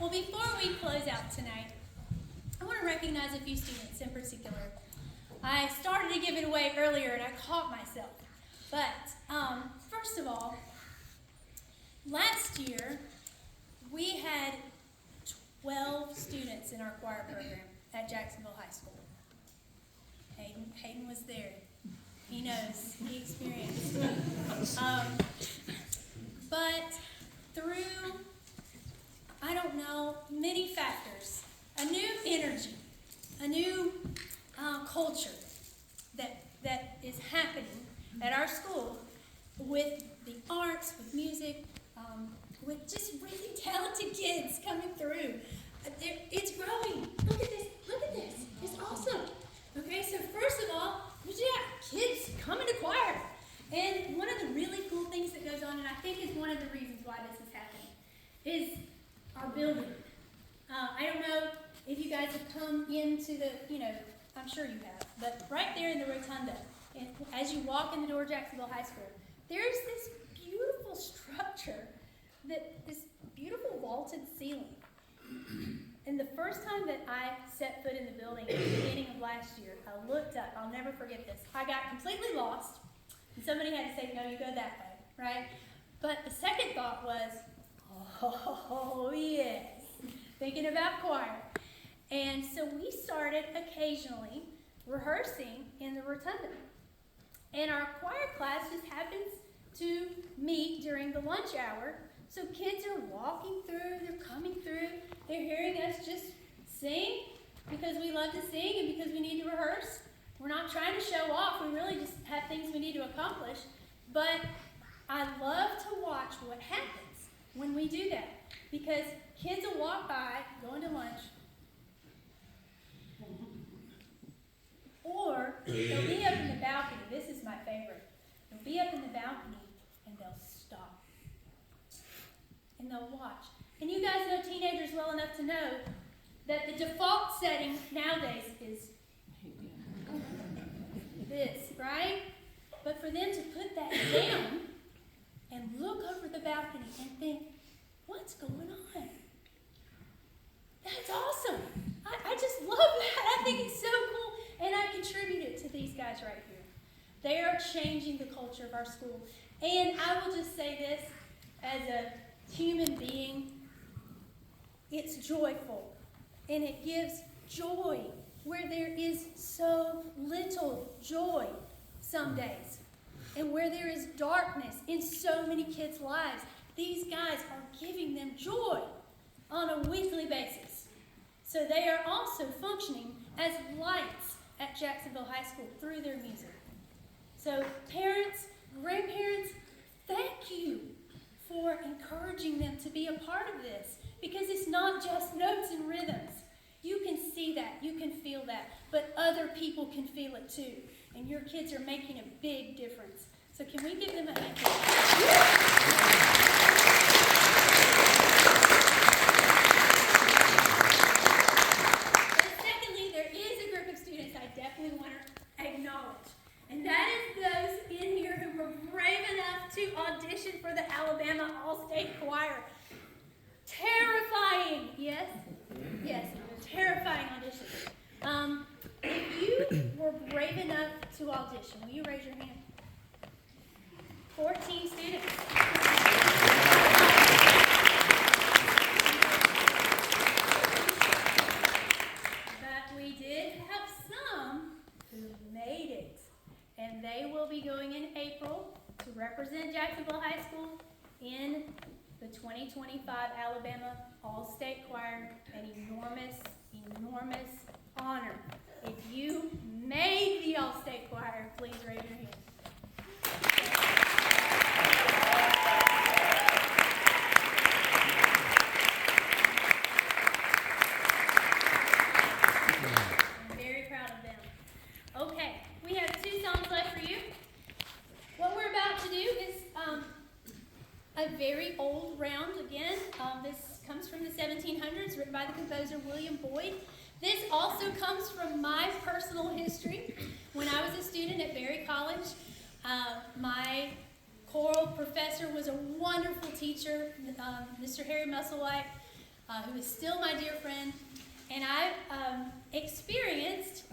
Well, before we close out tonight, I want to recognize a few students in particular. I started to give it away earlier and I caught myself. But first of all, last year we had 12 students in our choir program at Jacksonville High School. Hayden was there. He knows. He experienced. But through, I don't know, many factors, a new energy, a new culture that is happening at our school with the arts, with music, with just really talented kids coming through. It's growing. Look at this. Look at this. It's awesome. Okay, so first of all, we got kids coming to choir. And one of the really cool things that goes on, and I think is one of the reasons why this is happening, is our building. I don't know if you guys have come into the, I'm sure you have, but right there in the rotunda, and as you walk in the door of Jacksonville High School, there's this beautiful structure, this beautiful vaulted ceiling. And the first time that I set foot in the building at the beginning of last year, I looked up. I'll never forget this. I got completely lost, and somebody had to say, no, you go that way, right? But the second thought was, oh, yes, thinking about choir. And so we started occasionally rehearsing in the rotunda. And our choir class just happens to meet during the lunch hour. So kids are walking through, they're coming through, they're hearing us just sing because we love to sing and because we need to rehearse. We're not trying to show off, we really just have things we need to accomplish. But I love to watch what happens when we do that because kids will walk by going to lunch, or they'll be up in the balcony. This is my favorite. They'll be up in the balcony and they'll stop. And they'll watch. And you guys know teenagers well enough to know that the default setting nowadays is this, right? But for them to put that down and look over the balcony and think, what's going on? That's awesome. I just love that. I think it's so cool. And I contribute it to these guys right here. They are changing the culture of our school. And I will just say this as a human being, it's joyful. And it gives joy where there is so little joy some days. And where there is darkness in so many kids' lives, these guys are giving them joy on a weekly basis. So they are also functioning as lights at Jacksonville High School through their music. So parents, grandparents, thank you for encouraging them to be a part of this, because it's not just notes and rhythms. You can see that, you can feel that, but other people can feel it too. And your kids are making a big difference. So can we give them a hand? But secondly, there is a group of students I definitely want to acknowledge. And that is those in here who were brave enough to audition for the Alabama All-State Choir. Terrifying, yes? Yes, terrifying audition. If you were brave enough to audition, will you raise your hand? 14 students. But we did have some who made it. And they will be going in April to represent Jacksonville High School in the 2025 Alabama All-State Choir. An enormous, enormous honor. If you made the All-State Choir, please raise your hand. I'm very proud of them. Okay, we have 2 songs left for you. What we're about to do is a very old round again. This comes from the 1700s, written by the composer William Boyd. This also comes from my personal history. When I was a student at Berry College, my choral professor was a wonderful teacher, Mr. Harry Musselwhite. who is still my dear friend, and I experienced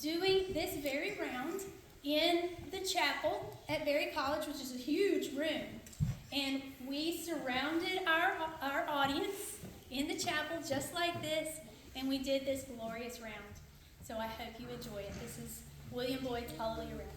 doing this very round in the chapel at Berry College, which is a huge room. And we surrounded our audience in the chapel just like this, and we did this glorious round. So I hope you enjoy it. This is William Boyd's Hallelujah Round.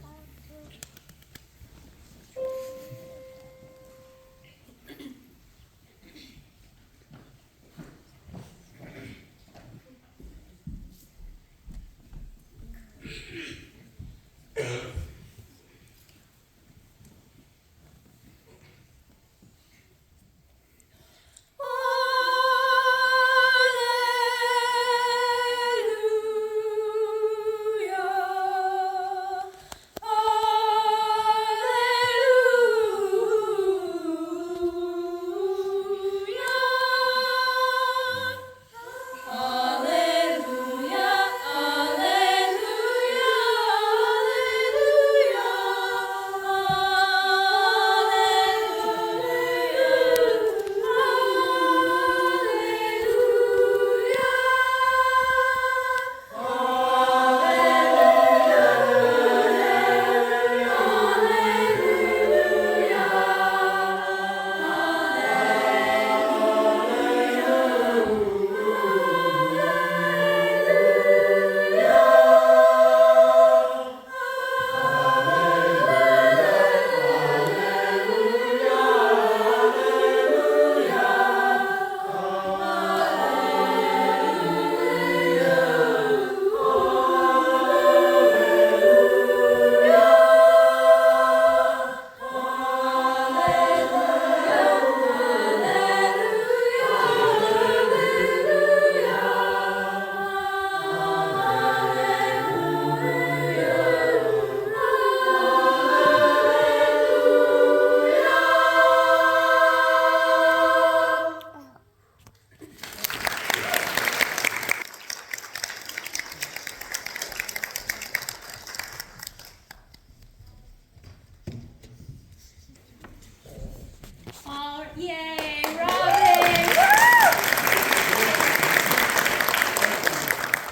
Yay, Robin! Woo!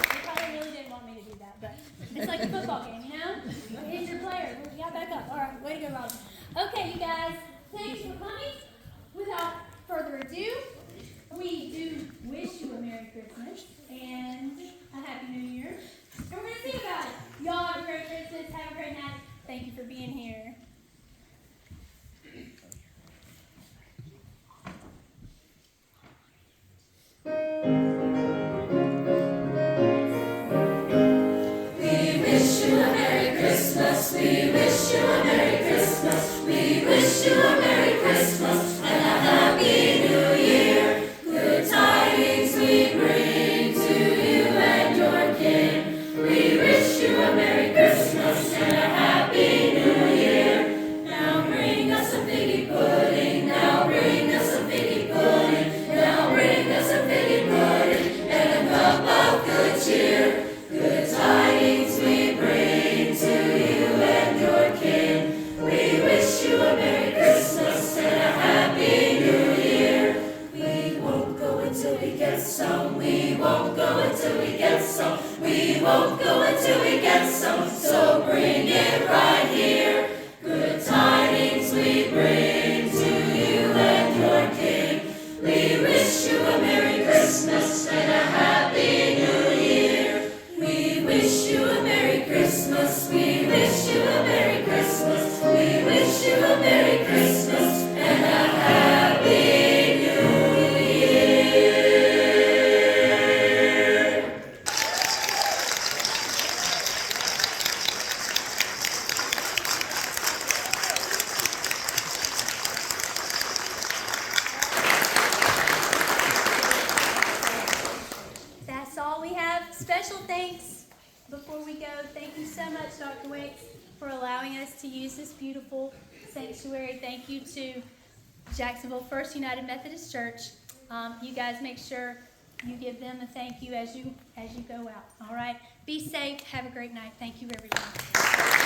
They probably really didn't want me to do that, but it's like a football game, you know? Here's your player. Yeah, back up. All right, way to go, Robin. Okay, you guys, thanks for coming. Without further ado, we do wish you a Merry Christmas and a Happy New Year. And we're going to sing about it. Y'all have a great Christmas. Have a great night. Thank you for being here. Special thanks before we go. Thank you so much, Dr. Waits, for allowing us to use this beautiful sanctuary. Thank you to Jacksonville First United Methodist Church. You guys make sure you give them a thank you as you go out. All right. Be safe. Have a great night. Thank you, everyone.